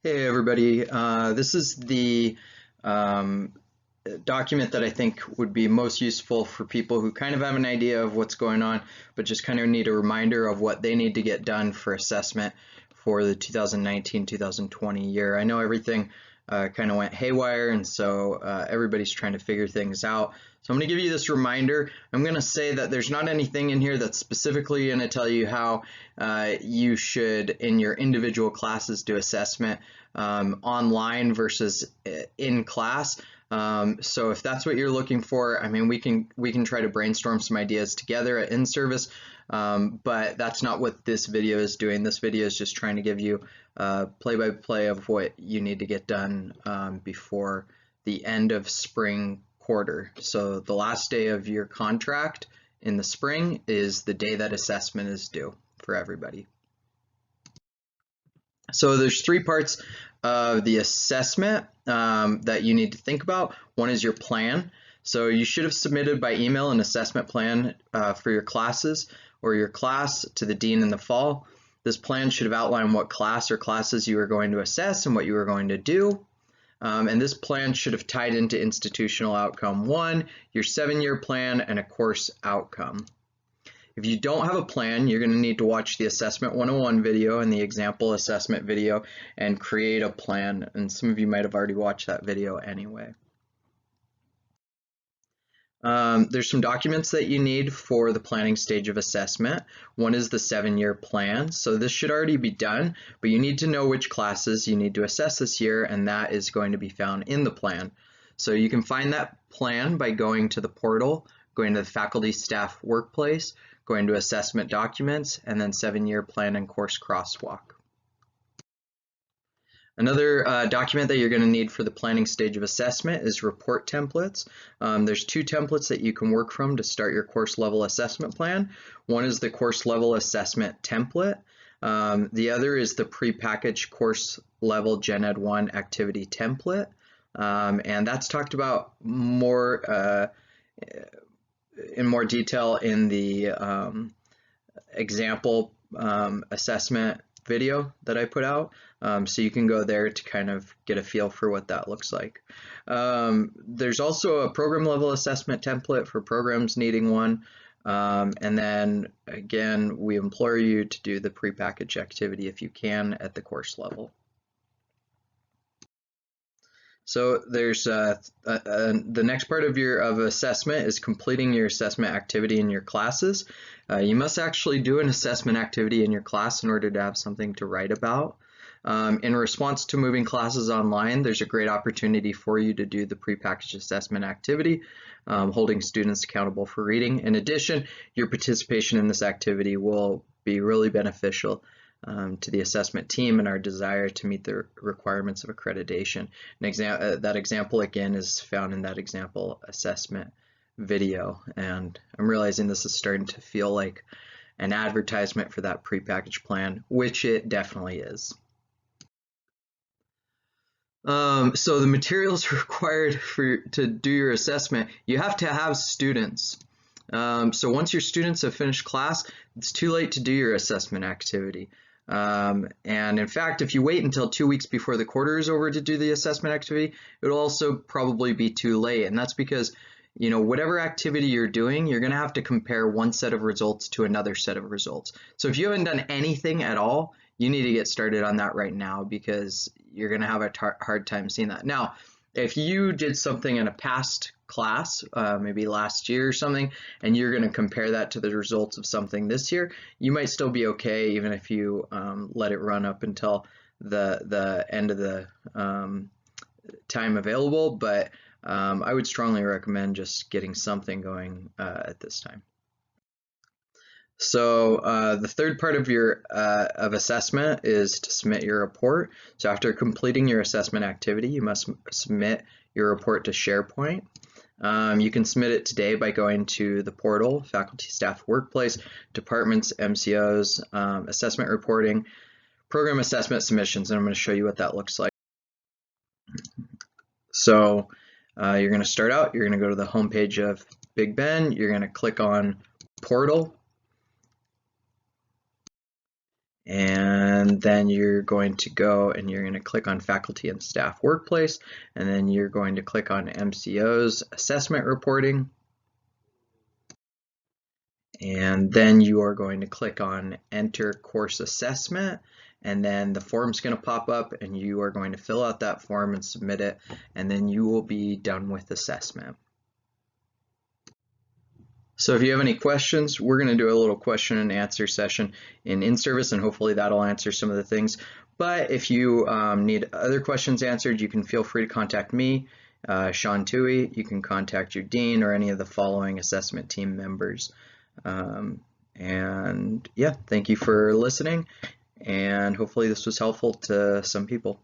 Hey everybody, this is the um, document that I think would be most useful for people who kind of have an idea of what's going on, but just kind of need a reminder of what they need to get done for assessment for the 2019-2020 year. I know everything kind of went haywire, and so everybody's trying to figure things out. So I'm going to give you this reminder. I'm going to say that there's not anything in here that's specifically going to tell you how you should, in your individual classes, do assessment online versus in class. So if that's what you're looking for, I mean, we can try to brainstorm some ideas together at in-service, but that's not what this video is doing. This video is just trying to give you play-by-play of what you need to get done before the end of spring quarter. So the last day of your contract in the spring is the day that assessment is due for everybody. So there's three parts of the assessment that you need to think about. One is your plan. So you should have submitted by email an assessment plan for your classes or your class to the dean in the fall. This plan should have outlined what class or classes you are going to assess and what you are going to do. And this plan should have tied into institutional outcome 1, your 7-year plan, and a course outcome. If you don't have a plan, you're going to need to watch the Assessment 101 video and the example assessment video and create a plan. And some of you might have already watched that video anyway. There's some documents that you need for the planning stage of assessment. One is the 7-year plan. So this should already be done, but you need to know which classes you need to assess this year, and that is going to be found in the plan. So you can find that plan by going to the portal, going to the faculty staff workplace, going to assessment documents, and then 7-year plan and course crosswalk. Another document that you're going to need for the planning stage of assessment is report templates. There's 2 templates that you can work from to start your course level assessment plan. One is the course level assessment template. The other is the prepackaged course level Gen Ed 1 activity template. And that's talked about more in more detail in the example assessment video that I put out. So you can go there to kind of get a feel for what that looks like. There's also a program level assessment template for programs needing one. And then again, we implore you to do the prepackaged activity if you can at the course level. So there's the next part of your assessment is completing your assessment activity in your classes. You must actually do an assessment activity in your class in order to have something to write about. In response to moving classes online, there's a great opportunity for you to do the prepackaged assessment activity, holding students accountable for reading. In addition, your participation in this activity will be really beneficial to the assessment team and our desire to meet the requirements of accreditation. That example again is found in that example assessment video, and I'm realizing this is starting to feel like an advertisement for that prepackaged plan, which it definitely is. So the materials required to do your assessment, you have to have students. So once your students have finished class, it's too late to do your assessment activity. And in fact, if you wait until 2 weeks before the quarter is over to do the assessment activity, it'll also probably be too late. And that's because, you know, whatever activity you're doing, you're going to have to compare one set of results to another set of results. So if you haven't done anything at all, you need to get started on that right now, because you're going to have a hard time seeing that. Now, if you did something in a past class, maybe last year or something, and you're going to compare that to the results of something this year, you might still be okay even if you let it run up until the end of the time available, but I would strongly recommend just getting something going at this time. So the third part of your assessment is to submit your report. So after completing your assessment activity, you must submit your report to SharePoint. You can submit it today by going to the portal, faculty staff workplace, departments, MCOs, assessment reporting, program assessment submissions, and I'm going to show you what that looks like. So you're going to start out, you're going to go to the home page of Big Ben, you're going to click on portal, And then you're going to go and you're going to click on Faculty and Staff Workplace, and then you're going to click on MCO's Assessment Reporting. And then you are going to click on Enter Course Assessment, and then the form's going to pop up and you are going to fill out that form and submit it, and then you will be done with assessment. So if you have any questions, we're going to do a little question and answer session in InService, and hopefully that'll answer some of the things. But if you need other questions answered, you can feel free to contact me, Sean Toohey. You can contact your dean or any of the following assessment team members. And yeah, thank you for listening, and hopefully this was helpful to some people.